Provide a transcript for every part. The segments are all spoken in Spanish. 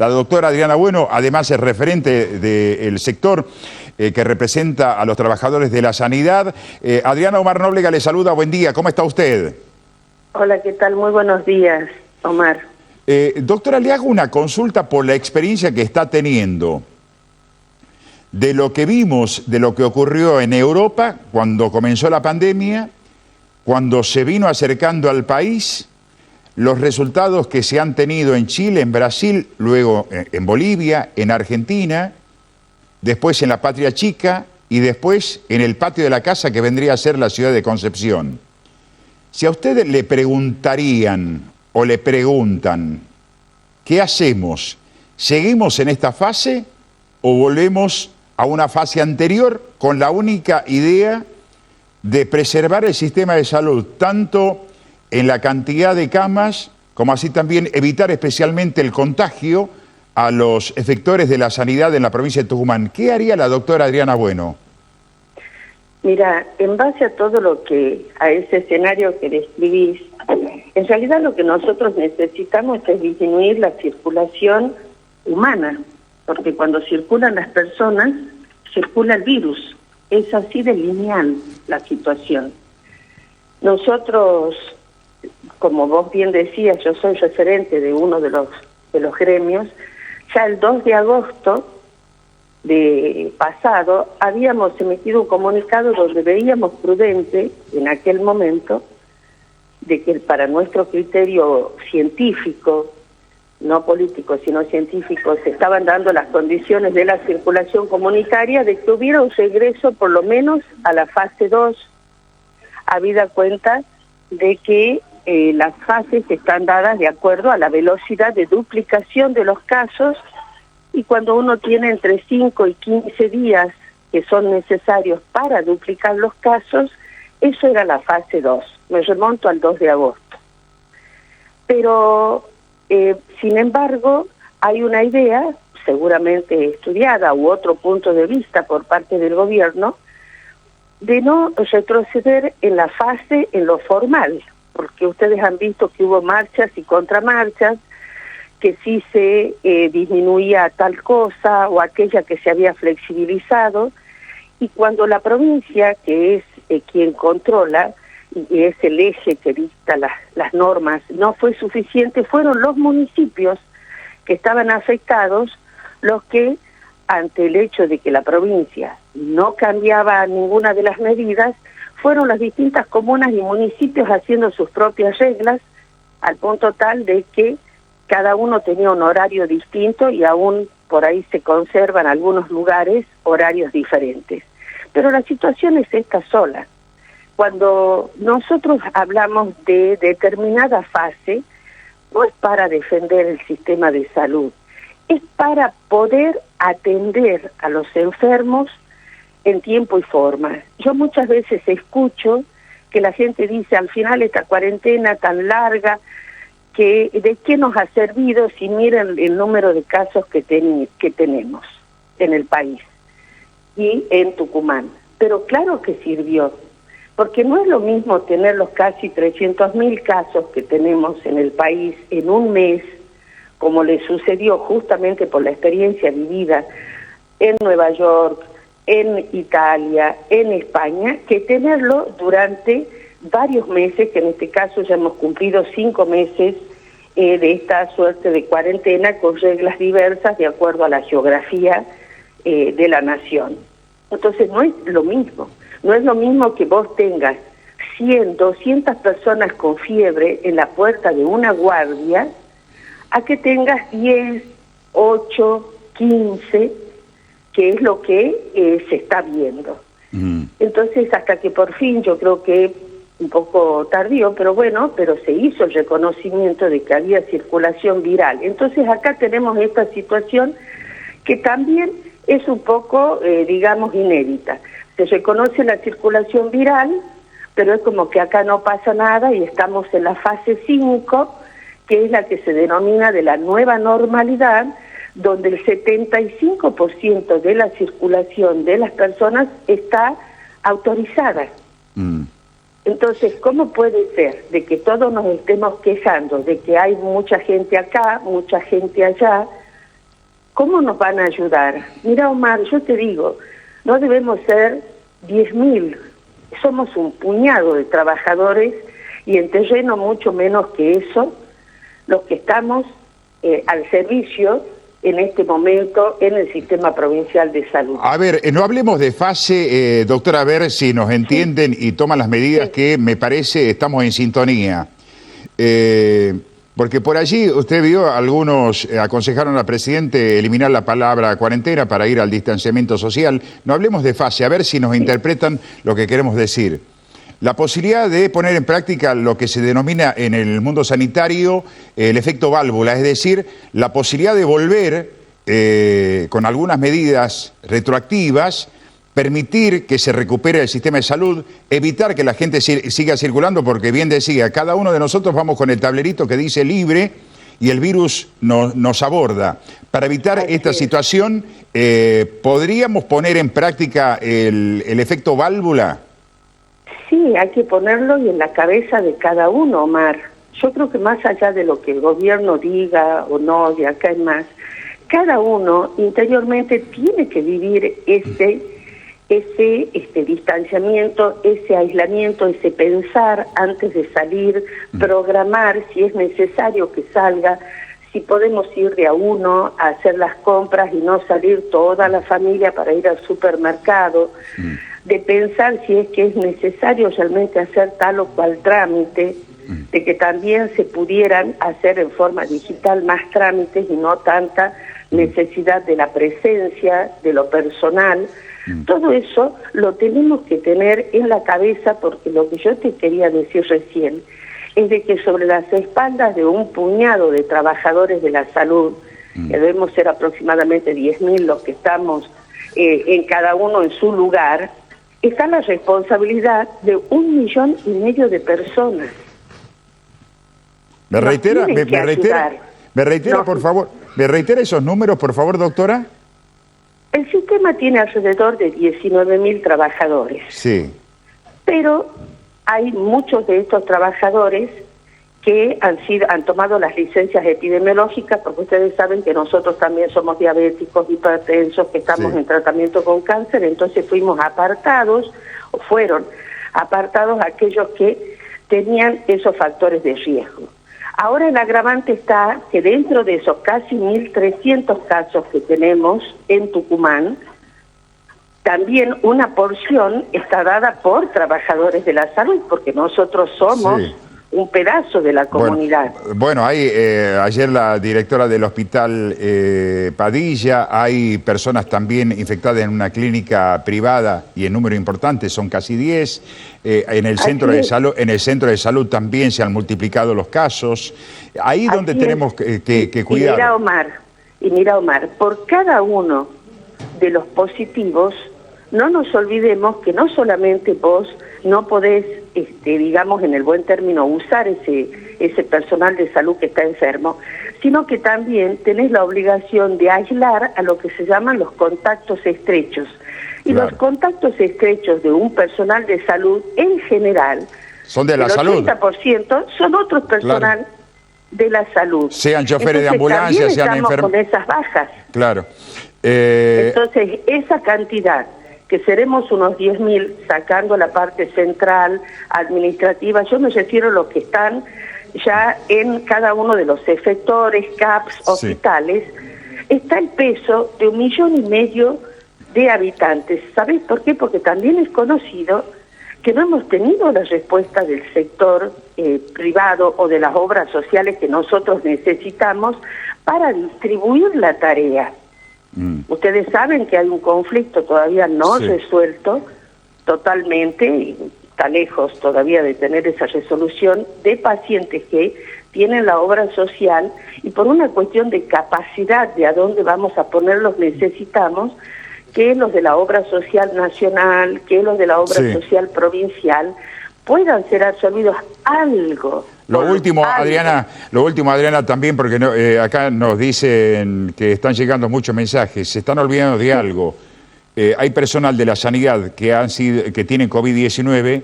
La doctora Adriana Bueno, además es referente del sector que representa a los trabajadores de la sanidad. Adriana, Omar Nóblega le saluda, buen día, ¿cómo está usted? Hola, ¿qué tal? Muy buenos días, Omar. Doctora, le hago una consulta por la experiencia que está teniendo de lo que vimos, de lo que ocurrió en Europa cuando comenzó la pandemia, cuando se vino acercando al país, los resultados que se han tenido en Chile, en Brasil, luego en Bolivia, en Argentina, después en la Patria Chica y después en el patio de la casa que vendría a ser la ciudad de Concepción. Si a ustedes le preguntarían o le preguntan, ¿qué hacemos? ¿Seguimos en esta fase o volvemos a una fase anterior con la única idea de preservar el sistema de salud, tanto en la cantidad de camas, como así también evitar especialmente el contagio a los efectores de la sanidad en la provincia de Tucumán? ¿Qué haría la doctora Adriana Bueno? Mira, en base a todo a ese escenario que describís, en realidad lo que nosotros necesitamos es disminuir la circulación humana, porque cuando circulan las personas, circula el virus. Es así de lineal la situación. Nosotros, como vos bien decías, yo soy referente de uno de los gremios, ya el 2 de agosto de pasado habíamos emitido un comunicado donde veíamos prudente en aquel momento de que para nuestro criterio científico, no político sino científico, se estaban dando las condiciones de la circulación comunitaria de que hubiera un regreso por lo menos a la fase 2, habida cuenta de que las fases están dadas de acuerdo a la velocidad de duplicación de los casos, y cuando uno tiene entre 5 y 15 días que son necesarios para duplicar los casos, eso era la fase 2. Me remonto al 2 de agosto. Pero, sin embargo, hay una idea, seguramente estudiada, u otro punto de vista por parte del gobierno, de no retroceder en la fase, en lo formal, porque ustedes han visto que hubo marchas y contramarchas, que sí se disminuía tal cosa o aquella que se había flexibilizado, y cuando la provincia, que es quien controla y es el eje que dicta las normas, no fue suficiente, fueron los municipios que estaban afectados los que, ante el hecho de que la provincia no cambiaba ninguna de las medidas, fueron las distintas comunas y municipios haciendo sus propias reglas, al punto tal de que cada uno tenía un horario distinto y aún por ahí se conservan en algunos lugares horarios diferentes. Pero la situación es esta sola. Cuando nosotros hablamos de determinada fase, no es para defender el sistema de salud, es para poder atender a los enfermos en tiempo y forma. Yo muchas veces escucho que la gente dice, al final esta cuarentena tan larga, que ¿de qué nos ha servido si miran el número de casos que tenemos en el país y en Tucumán? Pero claro que sirvió, porque no es lo mismo tener los casi 300.000 casos que tenemos en el país en un mes, como le sucedió justamente por la experiencia vivida en Nueva York, en Italia, en España, que tenerlo durante varios meses, que en este caso ya hemos cumplido 5 meses de esta suerte de cuarentena con reglas diversas de acuerdo a la geografía de la nación. Entonces no es lo mismo, no es lo mismo que vos tengas 100, 200 personas con fiebre en la puerta de una guardia, a que tengas 10, 8, 15, que es lo que se está viendo. Entonces, hasta que por fin, yo creo que un poco tardío, pero bueno, pero se hizo el reconocimiento de que había circulación viral. Entonces acá tenemos esta situación que también es un poco, digamos, inédita. Se reconoce la circulación viral, pero es como que acá no pasa nada y estamos en la fase 5, que es la que se denomina de la nueva normalidad, donde el 75% de la circulación de las personas está autorizada. Entonces, ¿cómo puede ser de que todos nos estemos quejando de que hay mucha gente acá, mucha gente allá, ¿cómo nos van a ayudar? Mira, Omar, yo te digo, no debemos ser 10.000, somos un puñado de trabajadores y en terreno mucho menos que eso, los que estamos al servicio en este momento en el sistema provincial de salud. A ver, no hablemos de fase, doctora, a ver si nos entienden y toman las medidas que me parece estamos en sintonía. Porque por allí usted vio, algunos aconsejaron al presidente eliminar la palabra cuarentena para ir al distanciamiento social. No hablemos de fase, a ver si nos interpretan lo que queremos decir. La posibilidad de poner en práctica lo que se denomina en el mundo sanitario el efecto válvula, es decir, la posibilidad de volver con algunas medidas retroactivas, permitir que se recupere el sistema de salud, evitar que la gente siga circulando, porque bien decía, cada uno de nosotros vamos con el tablerito que dice libre y el virus nos aborda. Para evitar esta situación, ¿podríamos poner en práctica el efecto válvula? Sí, hay que ponerlo y en la cabeza de cada uno, Omar. Yo creo que más allá de lo que el gobierno diga o no, de acá en más, cada uno interiormente tiene que vivir ese distanciamiento, ese aislamiento, ese pensar antes de salir, programar si es necesario que salga, si podemos ir de a uno a hacer las compras y no salir toda la familia para ir al supermercado, de pensar si es que es necesario realmente hacer tal o cual trámite, de que también se pudieran hacer en forma digital más trámites y no tanta necesidad de la presencia, de lo personal. Todo eso lo tenemos que tener en la cabeza, porque lo que yo te quería decir recién es de que sobre las espaldas de un puñado de trabajadores de la salud, que debemos ser aproximadamente 10.000 los que estamos en cada uno en su lugar, está la responsabilidad de 1,5 millones de personas. ¿Me reitera, No. por favor? ¿Me reitera esos números, por favor, doctora? El sistema tiene alrededor de 19.000 trabajadores. Sí. Pero hay muchos de estos trabajadores que han tomado las licencias epidemiológicas, porque ustedes saben que nosotros también somos diabéticos, hipertensos, que estamos en tratamiento con cáncer, entonces fueron apartados aquellos que tenían esos factores de riesgo. Ahora el agravante está que dentro de esos casi 1.300 casos que tenemos en Tucumán, también una porción está dada por trabajadores de la salud, porque nosotros somos un pedazo de la comunidad. Bueno, hay ayer la directora del hospital Padilla, hay personas también infectadas en una clínica privada y en número importante, son casi 10. En el centro de salud también se han multiplicado los casos. Ahí es donde tenemos que cuidar. Y mira, Omar, por cada uno de los positivos, no nos olvidemos que no solamente vos no podés, digamos en el buen término, usar ese personal de salud que está enfermo, sino que también tenés la obligación de aislar a lo que se llaman los contactos estrechos. Y los contactos estrechos de un personal de salud, en general, son de la salud. El 80% son otros personal de la salud. Sean choferes de ambulancia, sean enfermos. Con esas bajas. Claro. Entonces, esa cantidad, que seremos unos 10.000, sacando la parte central, administrativa, yo me refiero a los que están ya en cada uno de los efectores, CAPS, hospitales, está el peso de 1,5 millones de habitantes. ¿Sabés por qué? Porque también es conocido que no hemos tenido la respuesta del sector privado o de las obras sociales que nosotros necesitamos para distribuir la tarea. Ustedes saben que hay un conflicto todavía no resuelto totalmente, y está lejos todavía de tener esa resolución, de pacientes que tienen la obra social y por una cuestión de capacidad de a dónde vamos a ponerlos necesitamos que los de la obra social nacional, que los de la obra social provincial puedan ser absorbidos algo. Lo último, Adriana, también, porque acá nos dicen que están llegando muchos mensajes, se están olvidando de algo. Hay personal de la sanidad que tienen COVID-19,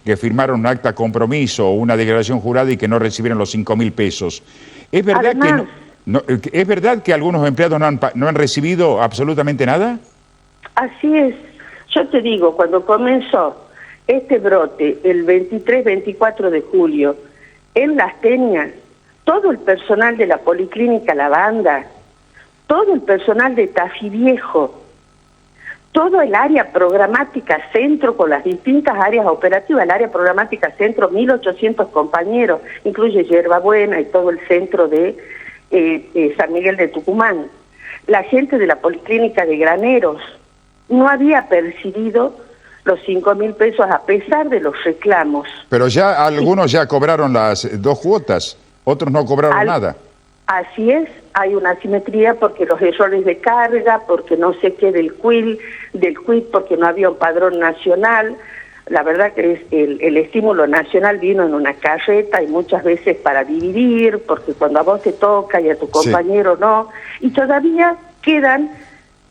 que firmaron un acta de compromiso o una declaración jurada y que no recibieron los 5.000 pesos. Es verdad No, ¿es verdad que algunos empleados no han recibido absolutamente nada? Así es. Yo te digo, cuando comenzó este brote, el 23-24 de julio, en Las Teñas, todo el personal de la Policlínica La Banda, todo el personal de Tafí Viejo, todo el área programática centro con las distintas áreas operativas, el área programática centro, 1.800 compañeros, incluye Yerbabuena y todo el centro de San Miguel de Tucumán. La gente de la Policlínica de Graneros no había percibido los 5.000 pesos a pesar de los reclamos. Pero ya algunos ya cobraron las 2 cuotas, otros no cobraron nada. Así es, hay una asimetría porque los errores de carga, porque no sé qué del quit porque no había un padrón nacional. La verdad que el estímulo nacional vino en una carreta y muchas veces para dividir, porque cuando a vos te toca y a tu compañero no, y todavía quedan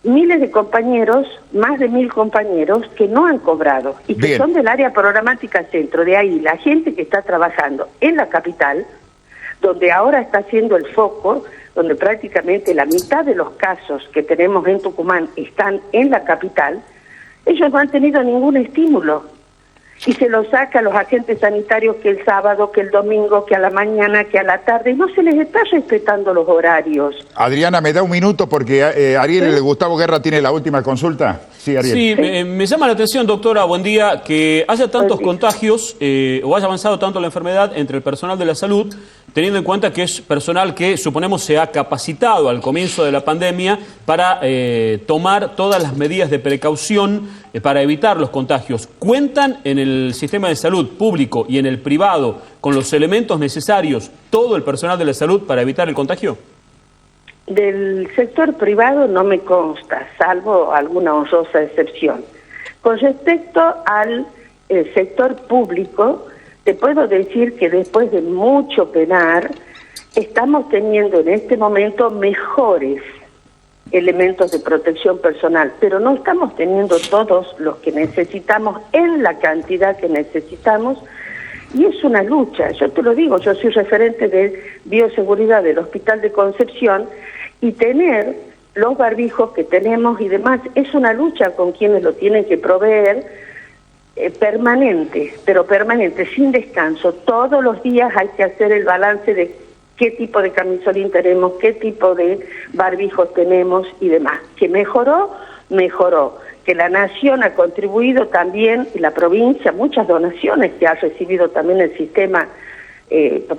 miles de compañeros, más de 1.000 compañeros que no han cobrado y que son del área programática centro. De ahí la gente que está trabajando en la capital, donde ahora está haciendo el foco, donde prácticamente la mitad de los casos que tenemos en Tucumán están en la capital, ellos no han tenido ningún estímulo. Y se lo saca a los agentes sanitarios que el sábado, que el domingo, que a la mañana, que a la tarde, y no se les está respetando los horarios. Adriana, ¿me da un minuto? Porque Ariel, Gustavo Guerra tiene la última consulta. Sí, Ariel. Sí, me llama la atención, doctora, buen día, que haya tantos contagios o haya avanzado tanto la enfermedad entre el personal de la salud, teniendo en cuenta que es personal que suponemos se ha capacitado al comienzo de la pandemia para tomar todas las medidas de precaución para evitar los contagios. ¿Cuentan en el sistema de salud público y en el privado con los elementos necesarios todo el personal de la salud para evitar el contagio? Del sector privado no me consta, salvo alguna honrosa excepción. Con respecto al sector público, te puedo decir que después de mucho penar, estamos teniendo en este momento mejores elementos de protección personal, pero no estamos teniendo todos los que necesitamos en la cantidad que necesitamos, y es una lucha. Yo te lo digo, yo soy referente de bioseguridad del Hospital de Concepción, y tener los barbijos que tenemos y demás es una lucha con quienes lo tienen que proveer, permanente, pero permanente, sin descanso. Todos los días hay que hacer el balance de qué tipo de camisolín tenemos, qué tipo de barbijos tenemos y demás. Que mejoró, mejoró. Que la nación ha contribuido también, y la provincia, muchas donaciones que ha recibido también el sistema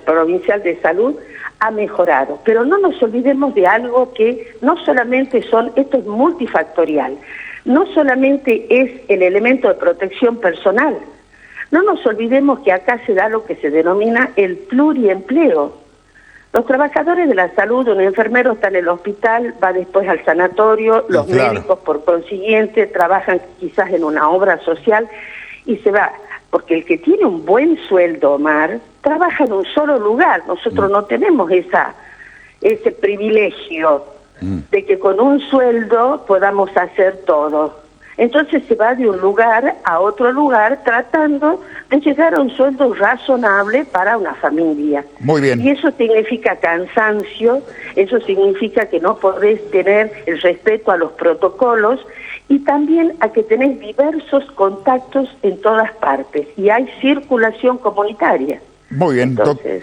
provincial de salud, ha mejorado. Pero no nos olvidemos de algo que no solamente esto es multifactorial, no solamente es el elemento de protección personal. No nos olvidemos que acá se da lo que se denomina el pluriempleo. Los trabajadores de la salud, un enfermero está en el hospital, va después al sanatorio, los médicos por consiguiente trabajan quizás en una obra social y se va. Porque el que tiene un buen sueldo, Omar, trabaja en un solo lugar. Nosotros no tenemos ese privilegio de que con un sueldo podamos hacer todo. Entonces se va de un lugar a otro lugar tratando de llegar a un sueldo razonable para una familia. Muy bien. Y eso significa cansancio, eso significa que no podés tener el respeto a los protocolos y también a que tenés diversos contactos en todas partes y hay circulación comunitaria. Muy bien. Entonces,